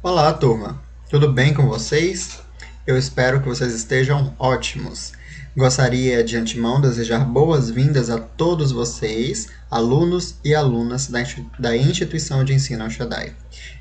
Olá, turma! Tudo bem com vocês? Eu espero que vocês estejam ótimos. Gostaria de antemão desejar boas-vindas a todos vocês, alunos e alunas da Instituição de Ensino El Shaddai.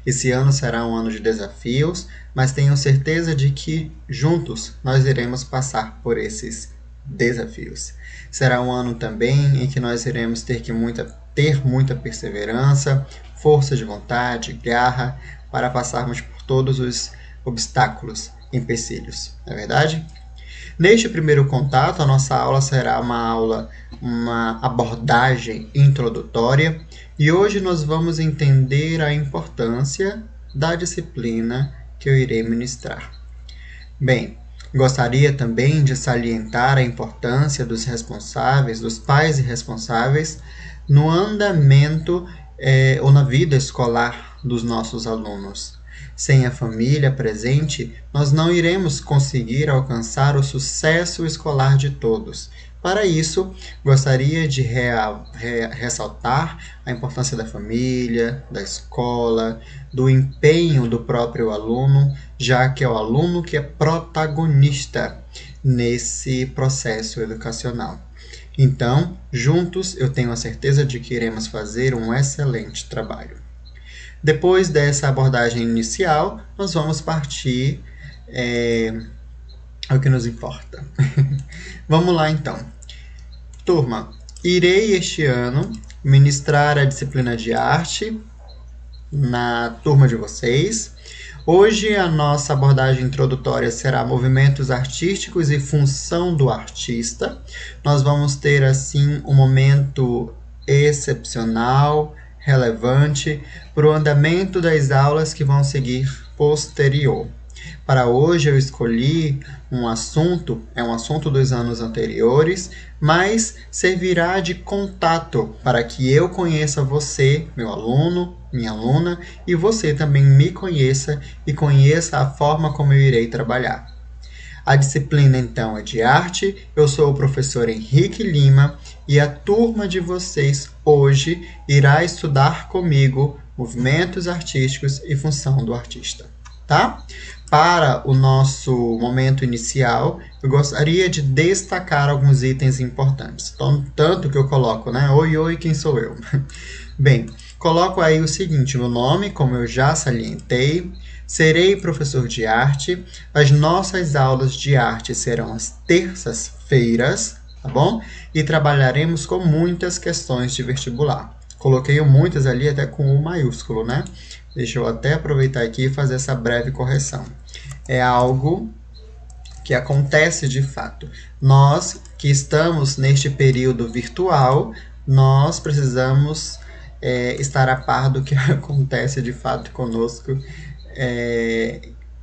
Esse ano será um ano de desafios, mas tenho certeza de que juntos nós iremos passar por esses desafios. Será um ano também em que nós iremos ter muita perseverança, força de vontade, garra, para passarmos por todos os obstáculos, empecilhos, não é verdade? Neste primeiro contato, a nossa aula será uma abordagem introdutória e hoje nós vamos entender a importância da disciplina que eu irei ministrar. Bem, gostaria também de salientar a importância dos responsáveis, dos pais e responsáveis, no andamento ou na vida escolar dos nossos alunos. Sem a família presente, nós não iremos conseguir alcançar o sucesso escolar de todos. Para isso, gostaria de ressaltar a importância da família, da escola, do empenho do próprio aluno, já que é o aluno que é protagonista nesse processo educacional. Então, juntos, eu tenho a certeza de que iremos fazer um excelente trabalho. Depois dessa abordagem inicial, nós vamos partir ao que nos importa. Vamos lá, então. Turma, irei este ano ministrar a disciplina de arte na turma de vocês. Hoje a nossa abordagem introdutória será movimentos artísticos e função do artista. Nós vamos ter, assim, um momento excepcional, relevante, para o andamento das aulas que vão seguir posterior. Para hoje eu escolhi um assunto dos anos anteriores, mas servirá de contato para que eu conheça você, meu aluno, minha aluna, e você também me conheça e conheça a forma como eu irei trabalhar. A disciplina, então, é de arte. Eu sou o professor Henrique Lima e a turma de vocês hoje irá estudar comigo movimentos artísticos e função do artista, tá? Para o nosso momento inicial, eu gostaria de destacar alguns itens importantes. Tanto que eu coloco, né? Oi, quem sou eu? Bem, coloco aí o seguinte, meu nome, como eu já salientei, serei professor de arte. As nossas aulas de arte serão às terças-feiras, tá bom? E trabalharemos com muitas questões de vestibular. Coloquei muitas ali até com U maiúsculo, né? Deixa eu até aproveitar aqui e fazer essa breve correção. É algo que acontece de fato. Nós que estamos neste período virtual, nós precisamos estar a par do que acontece de fato conosco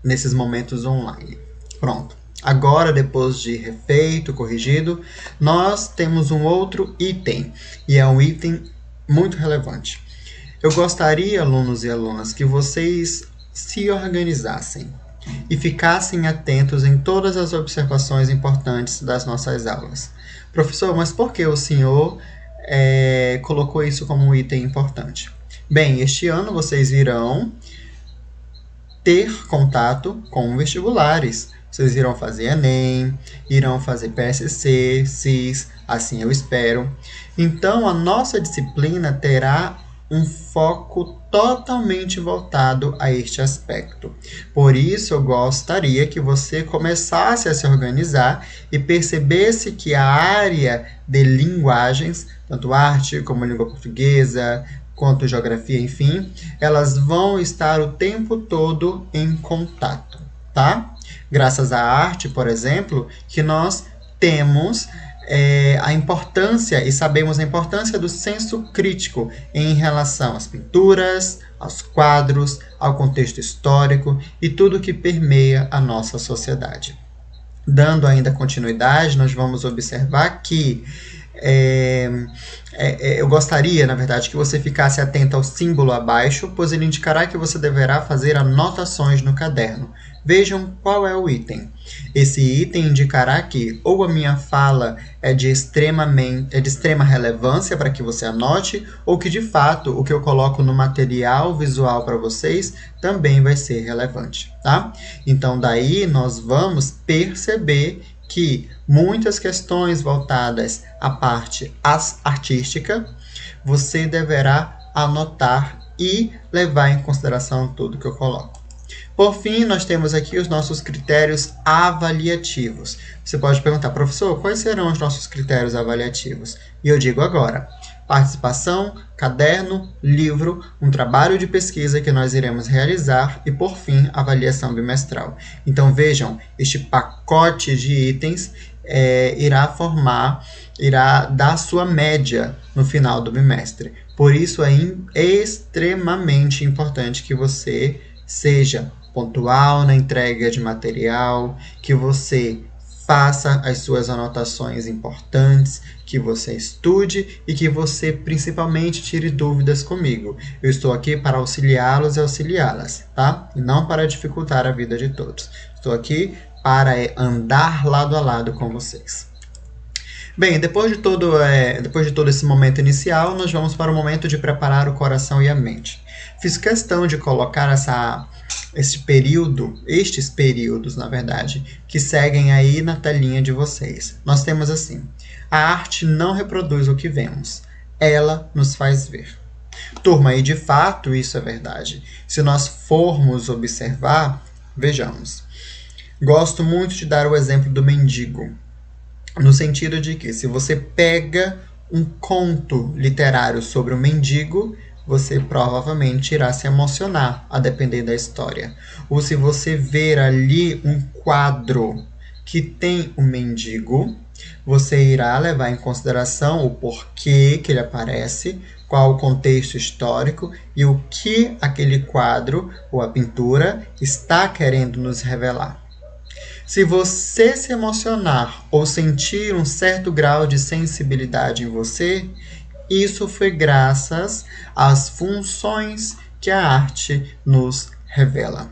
nesses momentos online. Pronto. Agora, depois de refeito, corrigido, nós temos um outro item, e é um item muito relevante. Eu gostaria, alunos e alunas, que vocês se organizassem e ficassem atentos em todas as observações importantes das nossas aulas. Professor, mas por que o senhor colocou isso como um item importante? Bem, este ano vocês irão ter contato com vestibulares. Vocês irão fazer Enem, irão fazer PSC, CIS, assim eu espero. Então, a nossa disciplina terá um foco totalmente voltado a este aspecto. Por isso, eu gostaria que você começasse a se organizar e percebesse que a área de linguagens, tanto arte como língua portuguesa, quanto geografia, enfim, elas vão estar o tempo todo em contato, tá? Graças à arte, por exemplo, que nós temos a importância e sabemos a importância do senso crítico em relação às pinturas, aos quadros, ao contexto histórico e tudo que permeia a nossa sociedade. Dando ainda continuidade, nós vamos observar que Eu gostaria, na verdade, que você ficasse atento ao símbolo abaixo, pois ele indicará que você deverá fazer anotações no caderno. Vejam qual é o item. Esse item indicará que ou a minha fala é de extrema relevância para que você anote, ou que, de fato, o que eu coloco no material visual para vocês também vai ser relevante, tá? Então, daí nós vamos perceber que muitas questões voltadas à parte artística, você deverá anotar e levar em consideração tudo que eu coloco. Por fim, nós temos aqui os nossos critérios avaliativos. Você pode perguntar, professor, quais serão os nossos critérios avaliativos? E eu digo agora: participação, caderno, livro, um trabalho de pesquisa que nós iremos realizar e, por fim, avaliação bimestral. Então, vejam, este pacote de itens irá dar sua média no final do bimestre. Por isso, é extremamente importante que você seja pontual na entrega de material, que você faça as suas anotações importantes, que você estude e que você principalmente tire dúvidas comigo. Eu estou aqui para auxiliá-los e auxiliá-las, tá? E não para dificultar a vida de todos. Estou aqui para andar lado a lado com vocês. Bem, depois de todo esse momento inicial, nós vamos para o momento de preparar o coração e a mente. Fiz questão de colocar estes períodos, na verdade, que seguem aí na telinha de vocês. Nós temos assim: a arte não reproduz o que vemos, ela nos faz ver. Turma, e de fato isso é verdade. Se nós formos observar, vejamos. Gosto muito de dar o exemplo do mendigo, no sentido de que, se você pega um conto literário sobre o mendigo, você provavelmente irá se emocionar, a depender da história. Ou se você ver ali um quadro que tem um mendigo, você irá levar em consideração o porquê que ele aparece, qual o contexto histórico e o que aquele quadro ou a pintura está querendo nos revelar. Se você se emocionar ou sentir um certo grau de sensibilidade em você, isso foi graças às funções que a arte nos revela.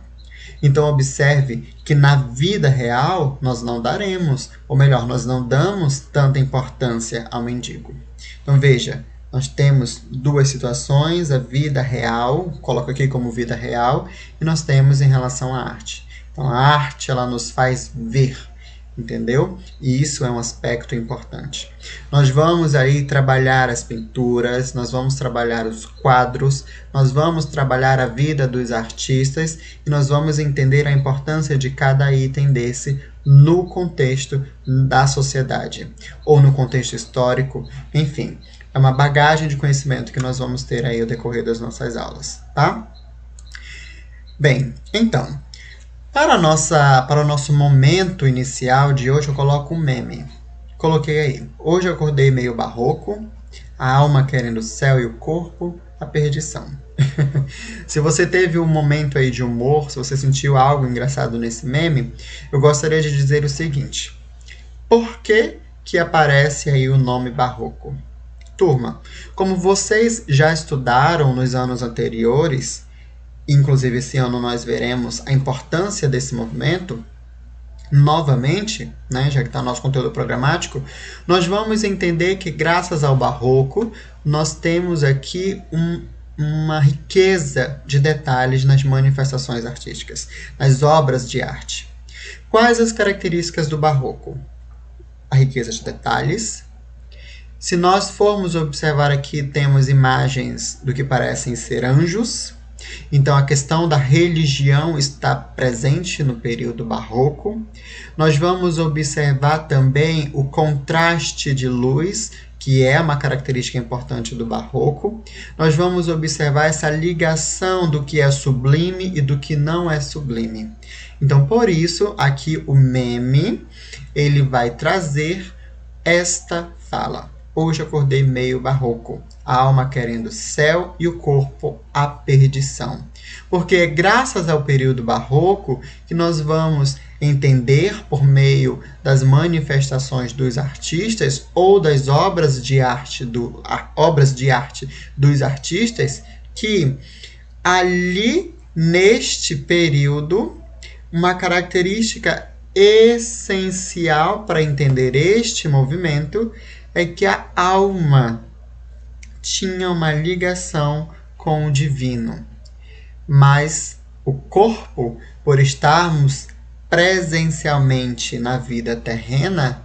Então, observe que na vida real nós não daremos, ou melhor, nós não damos tanta importância ao mendigo. Então, veja, nós temos duas situações: a vida real, coloco aqui como vida real, e nós temos em relação à arte. Então, a arte, ela nos faz ver, entendeu? E isso é um aspecto importante. Nós vamos aí trabalhar as pinturas, nós vamos trabalhar os quadros, nós vamos trabalhar a vida dos artistas e nós vamos entender a importância de cada item desse no contexto da sociedade, ou no contexto histórico, enfim. É uma bagagem de conhecimento que nós vamos ter aí ao decorrer das nossas aulas, tá? Bem, então, para o nosso momento inicial de hoje, eu coloco um meme. Coloquei aí: hoje eu acordei meio barroco, a alma querendo o céu e o corpo, a perdição. Se você teve um momento aí de humor, se você sentiu algo engraçado nesse meme, eu gostaria de dizer o seguinte: por que aparece aí o nome barroco? Turma, como vocês já estudaram nos anos anteriores, inclusive esse ano nós veremos a importância desse movimento novamente, né, já que está no nosso conteúdo programático, nós vamos entender que graças ao barroco nós temos aqui uma riqueza de detalhes nas manifestações artísticas, nas obras de arte. Quais as características do barroco? A riqueza de detalhes. Se nós formos observar aqui, temos imagens do que parecem ser anjos. Então, a questão da religião está presente no período barroco. Nós vamos observar também o contraste de luz, que é uma característica importante do barroco. Nós vamos observar essa ligação do que é sublime e do que não é sublime. Então, por isso, aqui o meme, ele vai trazer esta fala. Hoje acordei meio barroco, a alma querendo céu e o corpo a perdição. Porque é graças ao período barroco que nós vamos entender, por meio das manifestações dos artistas ou das obras de arte dos artistas, que ali, neste período, uma característica essencial para entender este movimento é que a alma tinha uma ligação com o divino, mas o corpo, por estarmos presencialmente na vida terrena,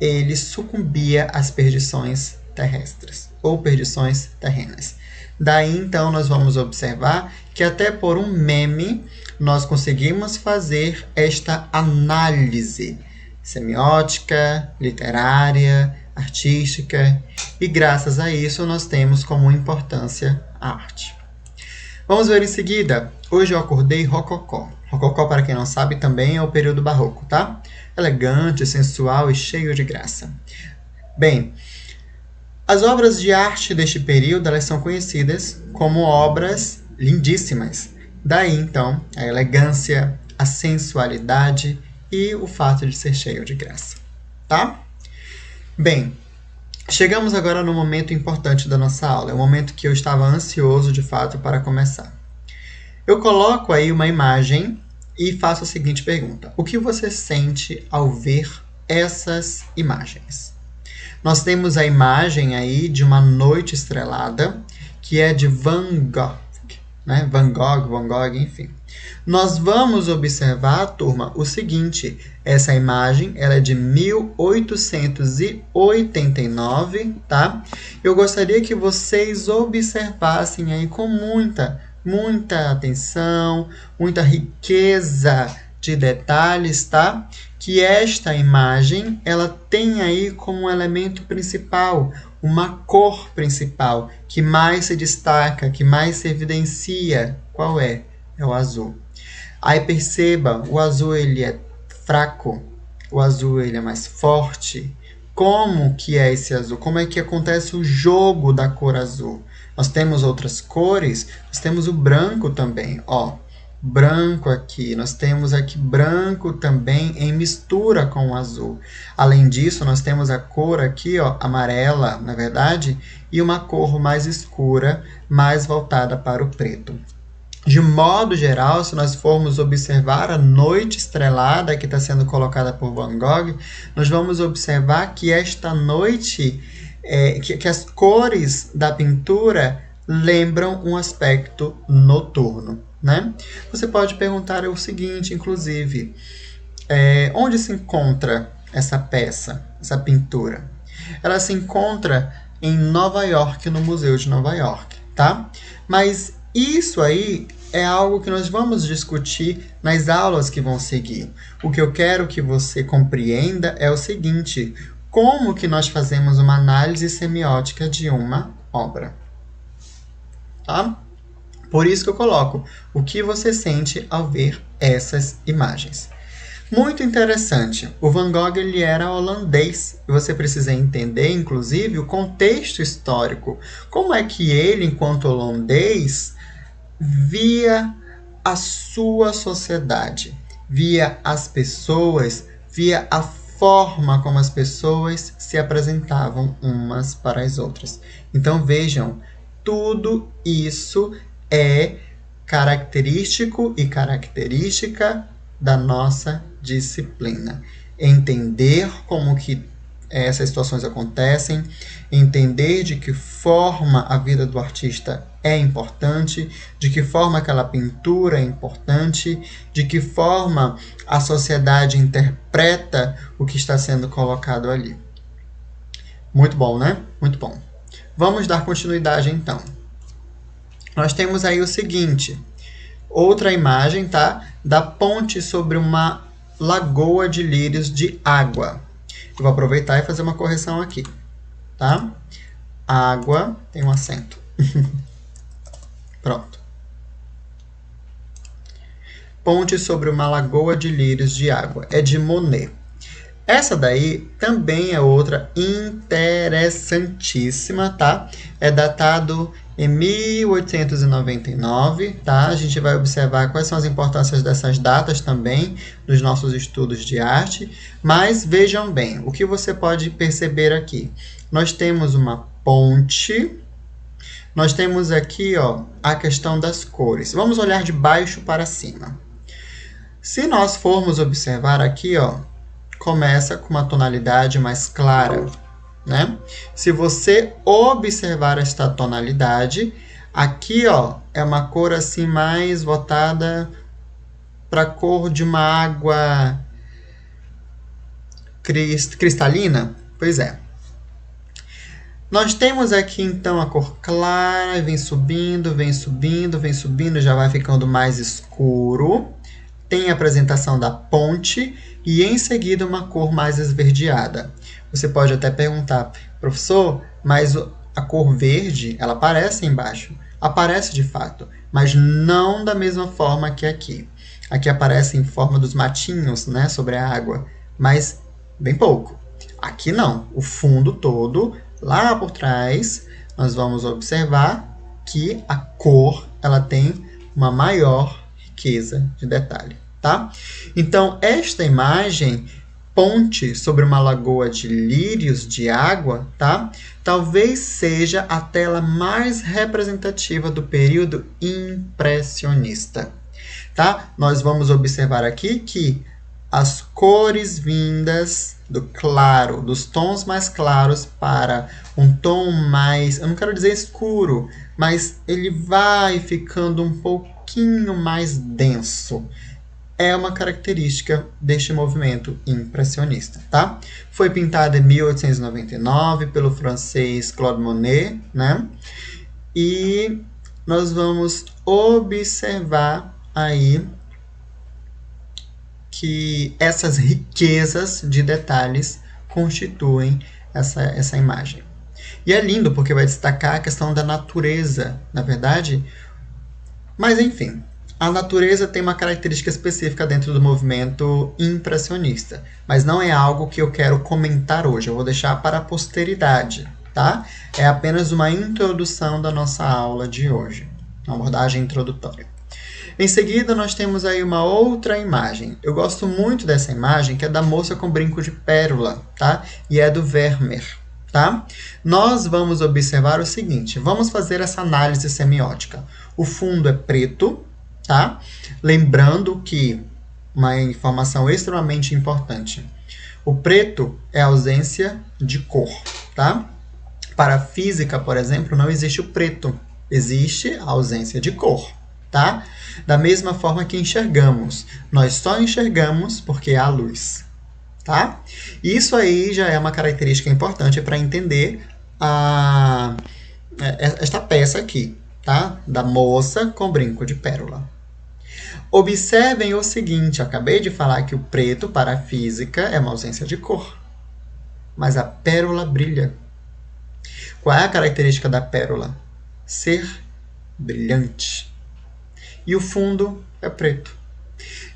ele sucumbia às perdições terrestres ou perdições terrenas. Daí então nós vamos observar que até por um meme nós conseguimos fazer esta análise semiótica, literária, artística, e graças a isso nós temos como importância a arte. Vamos ver em seguida. Hoje eu acordei rococó. Rococó, para quem não sabe, também é o período barroco, tá? Elegante, sensual e cheio de graça. Bem, as obras de arte deste período, elas são conhecidas como obras lindíssimas. Daí, então, a elegância, a sensualidade e o fato de ser cheio de graça, tá? Bem, chegamos agora no momento importante da nossa aula. É o momento que eu estava ansioso, de fato, para começar. Eu coloco aí uma imagem e faço a seguinte pergunta. O que você sente ao ver essas imagens? Nós temos a imagem aí de uma noite estrelada, que é de Van Gogh, né? Van Gogh, enfim. Nós vamos observar, turma, o seguinte. Essa imagem, ela é de 1889, tá? Eu gostaria que vocês observassem aí com muita atenção, muita riqueza de detalhes, tá? Que esta imagem, ela tem aí como elemento principal, uma cor principal, que mais se destaca, que mais se evidencia. Qual é? É o azul. Aí perceba, o azul ele é fraco, o azul ele é mais forte. Como que é esse azul? Como é que acontece o jogo da cor azul? Nós temos outras cores, nós temos o branco também, ó. Branco aqui, nós temos aqui branco também em mistura com o azul. Além disso, nós temos a cor aqui, ó, amarela, na verdade, e uma cor mais escura, mais voltada para o preto. De modo geral, se nós formos observar a noite estrelada que está sendo colocada por Van Gogh, nós vamos observar que esta noite, que as cores da pintura lembram um aspecto noturno, né? Você pode perguntar o seguinte, inclusive, onde se encontra essa peça, essa pintura? Ela se encontra em Nova York, no Museu de Nova York, tá? Mas isso aí é algo que nós vamos discutir nas aulas que vão seguir. O que eu quero que você compreenda é o seguinte: como que nós fazemos uma análise semiótica de uma obra, tá? Por isso que eu coloco o que você sente ao ver essas imagens. Muito interessante. O Van Gogh ele era holandês. E você precisa entender, inclusive, o contexto histórico. Como é que ele, enquanto holandês, via a sua sociedade, via as pessoas, via a forma como as pessoas se apresentavam umas para as outras. Então vejam, tudo isso é característico e característica da nossa disciplina. Entender como que essas situações acontecem, entender de que forma a vida do artista é importante, de que forma aquela pintura é importante, de que forma a sociedade interpreta o que está sendo colocado ali. Muito bom, né? Muito bom. Vamos dar continuidade, então. Nós temos aí o seguinte, outra imagem, tá? Da ponte sobre uma lagoa de lírios de água. Eu vou aproveitar e fazer uma correção aqui, tá? Água tem um acento. Pronto. Ponte sobre uma lagoa de lírios de água. É de Monet. Essa daí também é outra interessantíssima, tá? É datado em 1899, tá? A gente vai observar quais são as importâncias dessas datas também nos nossos estudos de arte, mas vejam bem, o que você pode perceber aqui? Nós temos uma ponte, nós temos aqui, ó, a questão das cores. Vamos olhar de baixo para cima. Se nós formos observar aqui, ó, começa com uma tonalidade mais clara, né? Se você observar esta tonalidade, aqui, ó, é uma cor assim mais voltada para a cor de uma água cristalina. Pois é. Nós temos aqui então a cor clara, vem subindo, vem subindo, vem subindo, já vai ficando mais escuro. Tem a apresentação da ponte e em seguida uma cor mais esverdeada. Você pode até perguntar, professor, mas a cor verde, ela aparece embaixo? Aparece de fato, mas não da mesma forma que aqui. Aqui aparece em forma dos matinhos, né, sobre a água, mas bem pouco. Aqui não, o fundo todo, lá por trás, nós vamos observar que a cor ela tem uma maior riqueza de detalhe. Tá? Então, esta imagem, ponte sobre uma lagoa de lírios de água, tá? Talvez seja a tela mais representativa do período impressionista. Tá? Nós vamos observar aqui que as cores vindas do claro, dos tons mais claros para um tom mais, eu não quero dizer escuro, mas ele vai ficando um pouquinho mais denso. É uma característica deste movimento impressionista, tá? Foi pintado em 1899 pelo francês Claude Monet, né? E nós vamos observar aí que essas riquezas de detalhes constituem essa imagem. E é lindo porque vai destacar a questão da natureza, na verdade. Mas, enfim, a natureza tem uma característica específica dentro do movimento impressionista, mas não é algo que eu quero comentar hoje, eu vou deixar para a posteridade, tá? É apenas uma introdução da nossa aula de hoje, uma abordagem introdutória. Em seguida, nós temos aí uma outra imagem. Eu gosto muito dessa imagem, que é da moça com brinco de pérola, tá? E é do Vermeer, tá? Nós vamos observar o seguinte, vamos fazer essa análise semiótica. O fundo é preto, tá? Lembrando que uma informação extremamente importante. O preto é a ausência de cor, tá? Para a física, por exemplo, não existe o preto. Existe a ausência de cor, tá? Da mesma forma que enxergamos. Nós só enxergamos porque há luz, tá? Isso aí já é uma característica importante para entender esta peça aqui, tá? Da moça com brinco de pérola. Observem o seguinte, acabei de falar que o preto para a física é uma ausência de cor, mas a pérola brilha. Qual é a característica da pérola? Ser brilhante. E o fundo é preto.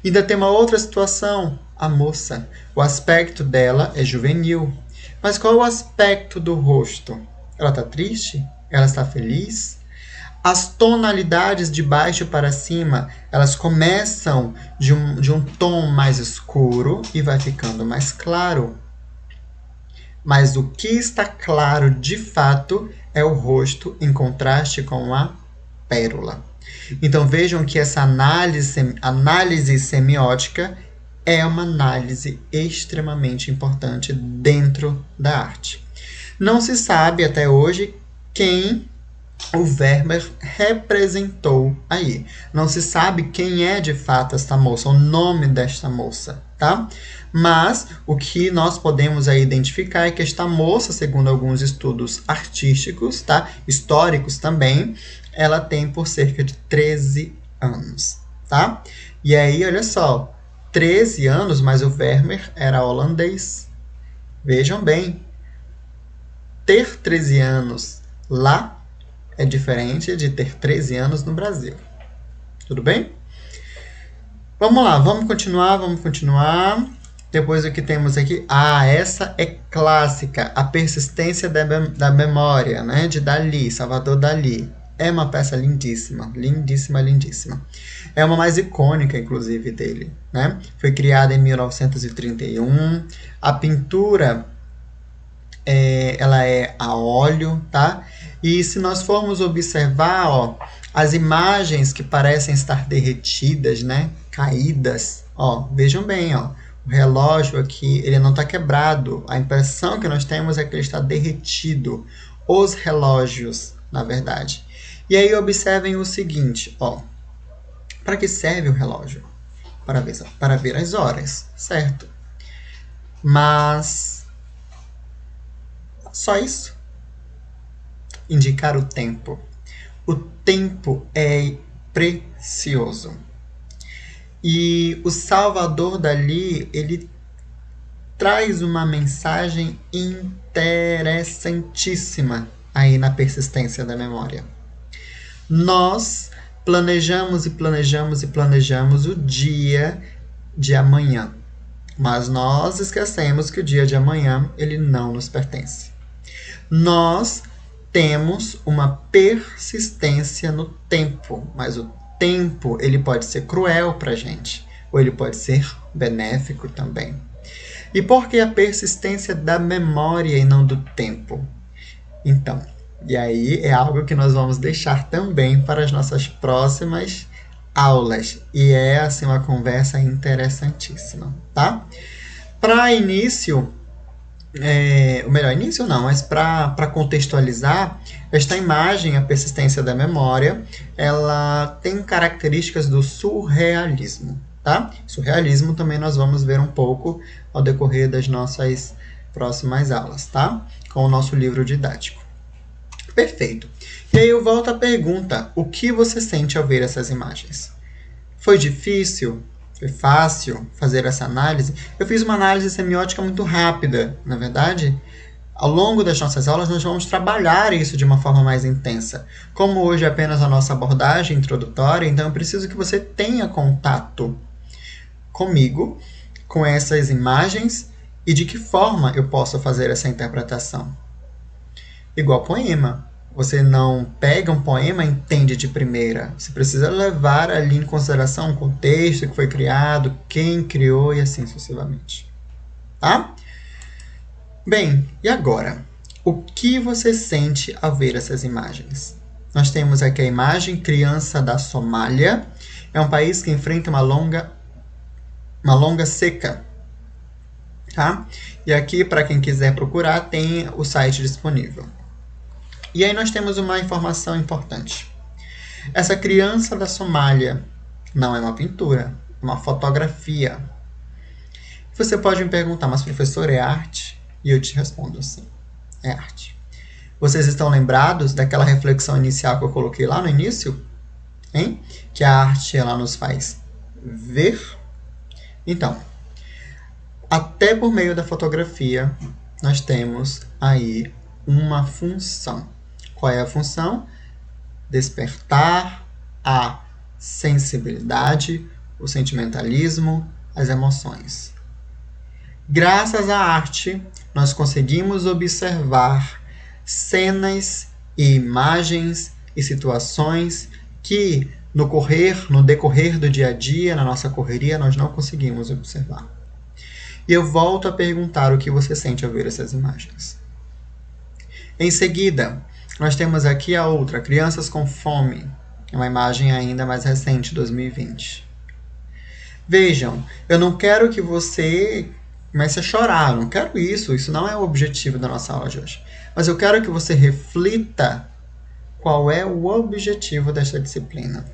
Ainda tem uma outra situação, a moça. O aspecto dela é juvenil. Mas qual é o aspecto do rosto? Ela está triste? Ela está feliz? As tonalidades de baixo para cima, elas começam de um tom mais escuro e vai ficando mais claro. Mas o que está claro de fato é o rosto em contraste com a pérola. Então vejam que essa análise semiótica é uma análise extremamente importante dentro da arte. Não se sabe até hoje quem o Vermeer representou aí. Não se sabe quem é de fato esta moça, o nome desta moça, tá? Mas o que nós podemos aí identificar é que esta moça, segundo alguns estudos artísticos, tá? Históricos também, ela tem por cerca de 13 anos, tá? E aí, olha só, 13 anos, mas o Vermeer era holandês. Vejam bem, ter 13 anos lá é diferente de ter 13 anos no Brasil. Tudo bem? Vamos lá, vamos continuar. Depois o que temos aqui? Essa é clássica, A Persistência da Memória, né? De Dalí, Salvador Dalí. É uma peça lindíssima, lindíssima, lindíssima. É uma mais icônica, inclusive, dele, né? Foi criada em 1931. A pintura, ela é a óleo, tá? E se nós formos observar, ó, as imagens que parecem estar derretidas, né? Caídas, ó, vejam bem, ó. O relógio aqui, ele não está quebrado. A impressão que nós temos é que ele está derretido. Os relógios, na verdade. E aí observem o seguinte, ó. Para que serve o relógio? Para ver as horas, certo? Mas só isso? Indicar o tempo. O tempo é precioso. E o Salvador Dalí, ele traz uma mensagem interessantíssima aí na persistência da memória. Nós planejamos e planejamos e planejamos o dia de amanhã, mas nós esquecemos que o dia de amanhã ele não nos pertence. Nós temos uma persistência no tempo, mas o tempo ele pode ser cruel para a gente, ou ele pode ser benéfico também. E por que a persistência da memória e não do tempo? Então, e aí é algo que nós vamos deixar também para as nossas próximas aulas. E é, assim, uma conversa interessantíssima, tá? Para início, o melhor início não, mas para contextualizar, esta imagem, a persistência da memória, ela tem características do surrealismo, tá? Surrealismo também nós vamos ver um pouco ao decorrer das nossas próximas aulas, tá? Com o nosso livro didático. Perfeito. E aí eu volto à pergunta, o que você sente ao ver essas imagens? Foi difícil? Foi fácil fazer essa análise? Eu fiz uma análise semiótica muito rápida, na verdade. Ao longo das nossas aulas, nós vamos trabalhar isso de uma forma mais intensa. Como hoje é apenas a nossa abordagem introdutória, então eu preciso que você tenha contato comigo, com essas imagens, e de que forma eu posso fazer essa interpretação. Igual poema. Você não pega um poema e entende de primeira. Você precisa levar ali em consideração o contexto que foi criado, quem criou e assim sucessivamente. Tá? Bem, e agora? O que você sente ao ver essas imagens? Nós temos aqui a imagem Criança da Somália. É um país que enfrenta uma longa seca. Tá? E aqui, para quem quiser procurar, tem o site disponível. E aí nós temos uma informação importante. Essa criança da Somália não é uma pintura, é uma fotografia. Você pode me perguntar, mas professor, é arte? E eu te respondo sim, é arte. Vocês estão lembrados daquela reflexão inicial que eu coloquei lá no início? Hein? Que a arte ela nos faz ver. Então, até por meio da fotografia, nós temos aí uma função. Qual é a função? Despertar a sensibilidade, o sentimentalismo, as emoções. Graças à arte, nós conseguimos observar cenas e imagens e situações que no decorrer do dia a dia, na nossa correria, nós não conseguimos observar. E eu volto a perguntar o que você sente ao ver essas imagens. Em seguida, nós temos aqui a outra, Crianças com Fome. É uma imagem ainda mais recente, 2020. Vejam, eu não quero que você comece a chorar, eu não quero isso não é o objetivo da nossa aula de hoje. Mas eu quero que você reflita qual é o objetivo desta disciplina.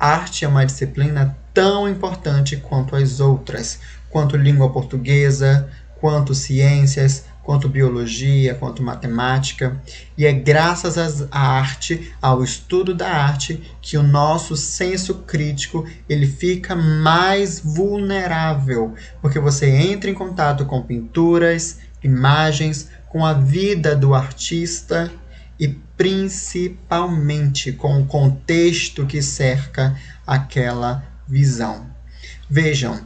A arte é uma disciplina tão importante quanto as outras, quanto língua portuguesa, quanto ciências, quanto biologia, quanto matemática. E é graças à arte, ao estudo da arte, que o nosso senso crítico ele fica mais vulnerável, porque você entra em contato com pinturas, imagens, com a vida do artista e principalmente com o contexto que cerca aquela visão. Vejam,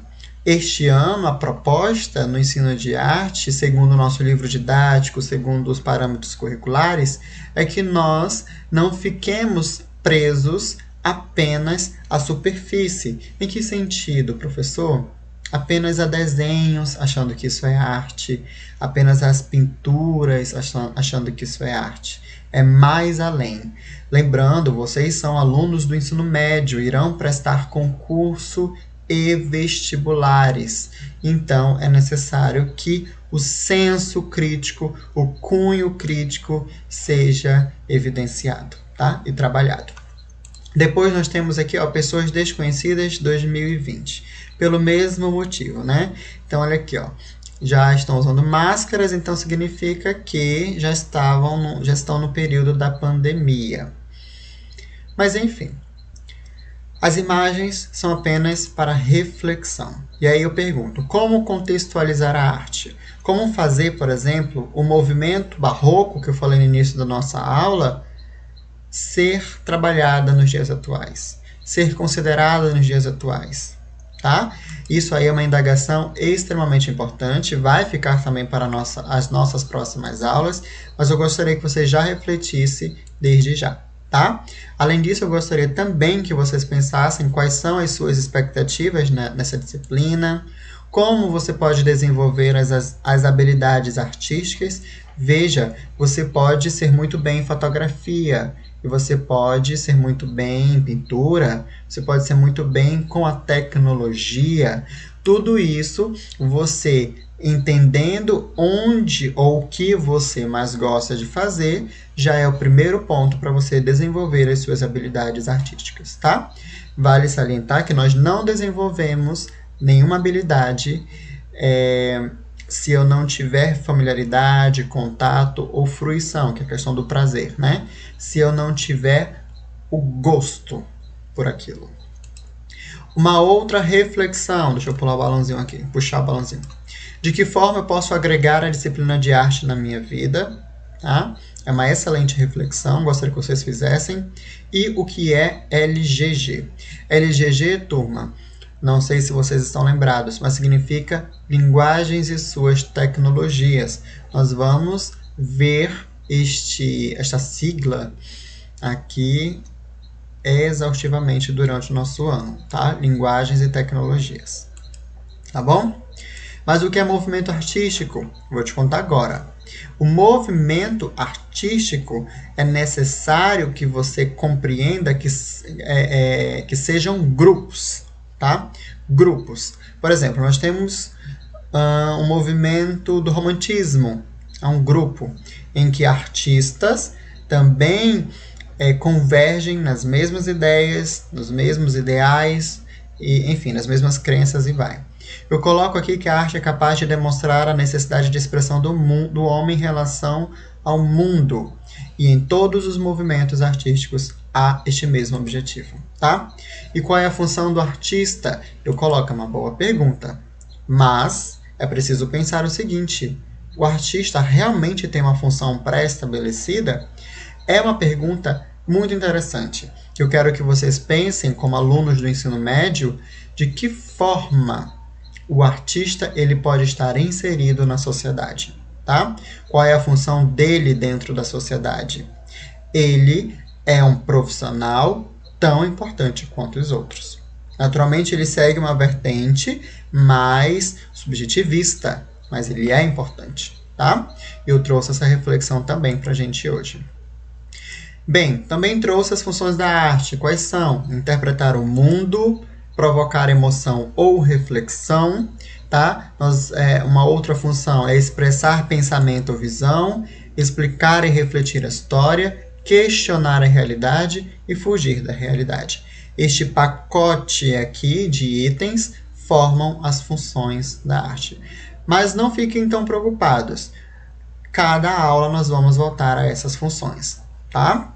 Este ano, a proposta no ensino de arte, segundo o nosso livro didático, segundo os parâmetros curriculares, é que nós não fiquemos presos apenas à superfície. Em que sentido, professor? Apenas a desenhos, achando que isso é arte, apenas as pinturas, achando que isso é arte. É mais além. Lembrando, vocês são alunos do ensino médio, irão prestar concurso e vestibulares. Então, é necessário que o senso crítico, o cunho crítico seja evidenciado, tá? E trabalhado. Depois nós temos aqui, ó, Pessoas Desconhecidas 2020. Pelo mesmo motivo, né? Então, olha aqui, ó. Já estão usando máscaras, então significa que já estão no período da pandemia. Mas, enfim. As imagens são apenas para reflexão. E aí eu pergunto, como contextualizar a arte? Como fazer, por exemplo, o movimento barroco, que eu falei no início da nossa aula, ser trabalhada nos dias atuais, ser considerada nos dias atuais, tá? Isso aí é uma indagação extremamente importante, vai ficar também para as nossas próximas aulas, mas eu gostaria que você já refletisse desde já, tá? Além disso, eu gostaria também que vocês pensassem quais são as suas expectativas nessa disciplina, como você pode desenvolver as habilidades artísticas. Veja, você pode ser muito bem em fotografia, e você pode ser muito bem em pintura, você pode ser muito bem com a tecnologia. Tudo isso, você entendendo onde ou o que você mais gosta de fazer, já é o primeiro ponto para você desenvolver as suas habilidades artísticas, tá? Vale salientar que nós não desenvolvemos nenhuma habilidade se eu não tiver familiaridade, contato ou fruição, que é a questão do prazer, né? Se eu não tiver o gosto por aquilo. Uma outra reflexão, deixa eu pular o balãozinho aqui, puxar o balãozinho. De que forma eu posso agregar a disciplina de arte na minha vida? Tá? É uma excelente reflexão, gostaria que vocês fizessem. E o que é LGG? LGG, turma, não sei se vocês estão lembrados, mas significa linguagens e suas tecnologias. Nós vamos ver esta sigla aqui exaustivamente durante o nosso ano, tá? Linguagens e tecnologias. Tá bom? Mas o que é movimento artístico? Vou te contar agora. O movimento artístico é necessário que você compreenda que sejam grupos, tá? Grupos. Por exemplo, nós temos um movimento do romantismo. É um grupo em que artistas também convergem nas mesmas ideias, nos mesmos ideais, e, enfim, nas mesmas crenças e vai. Eu coloco aqui que a arte é capaz de demonstrar a necessidade de expressão do homem em relação ao mundo. E em todos os movimentos artísticos há este mesmo objetivo, tá? E qual é a função do artista? Eu coloco uma boa pergunta, mas é preciso pensar o seguinte: o artista realmente tem uma função pré-estabelecida? É uma pergunta muito interessante, que eu quero que vocês pensem como alunos do ensino médio, de que forma o artista ele pode estar inserido na sociedade, tá? Qual é a função dele dentro da sociedade? Ele é um profissional tão importante quanto os outros. Naturalmente, ele segue uma vertente mais subjetivista, mas ele é importante, tá? Eu trouxe essa reflexão também para a gente hoje. Bem, também trouxe as funções da arte. Quais são? Interpretar o mundo, provocar emoção ou reflexão, tá? Uma outra função é expressar pensamento ou visão, explicar e refletir a história, questionar a realidade e fugir da realidade. Este pacote aqui de itens formam as funções da arte. Mas não fiquem tão preocupados. Cada aula nós vamos voltar a essas funções, tá?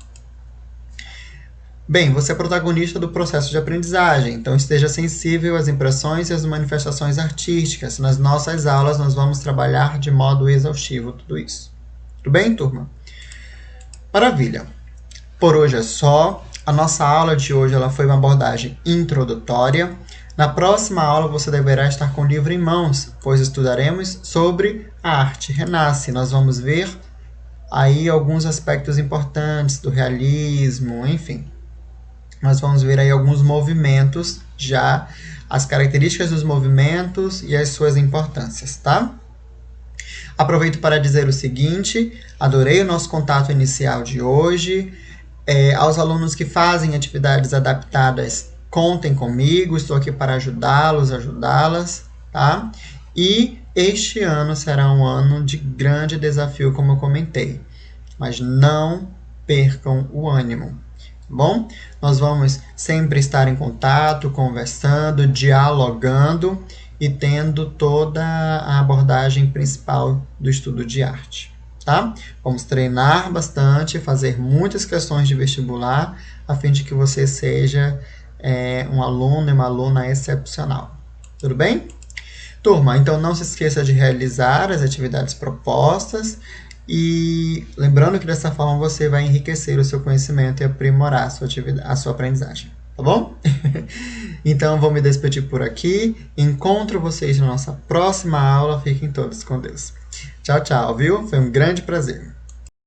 Bem, você é protagonista do processo de aprendizagem, então esteja sensível às impressões e às manifestações artísticas. Nas nossas aulas nós vamos trabalhar de modo exaustivo tudo isso. Tudo bem, turma? Maravilha! Por hoje é só. A nossa aula de hoje ela foi uma abordagem introdutória. Na próxima aula você deverá estar com o livro em mãos, pois estudaremos sobre a arte renasce. Nós vamos ver aí alguns aspectos importantes do realismo, enfim. Nós vamos ver aí alguns movimentos já, as características dos movimentos e as suas importâncias, tá? Aproveito para dizer o seguinte, adorei o nosso contato inicial de hoje. Aos alunos que fazem atividades adaptadas, contem comigo, estou aqui para ajudá-los, ajudá-las, tá? E este ano será um ano de grande desafio, como eu comentei. Mas não percam o ânimo, tá bom? Nós vamos sempre estar em contato, conversando, dialogando e tendo toda a abordagem principal do estudo de arte. Tá? Vamos treinar bastante, fazer muitas questões de vestibular, a fim de que você seja um aluno e uma aluna excepcional. Tudo bem? Turma, então não se esqueça de realizar as atividades propostas e lembrando que dessa forma você vai enriquecer o seu conhecimento e aprimorar a sua aprendizagem. Tá bom? Então vou me despedir por aqui. Encontro vocês na nossa próxima aula. Fiquem todos com Deus. Tchau, tchau, viu? Foi um grande prazer.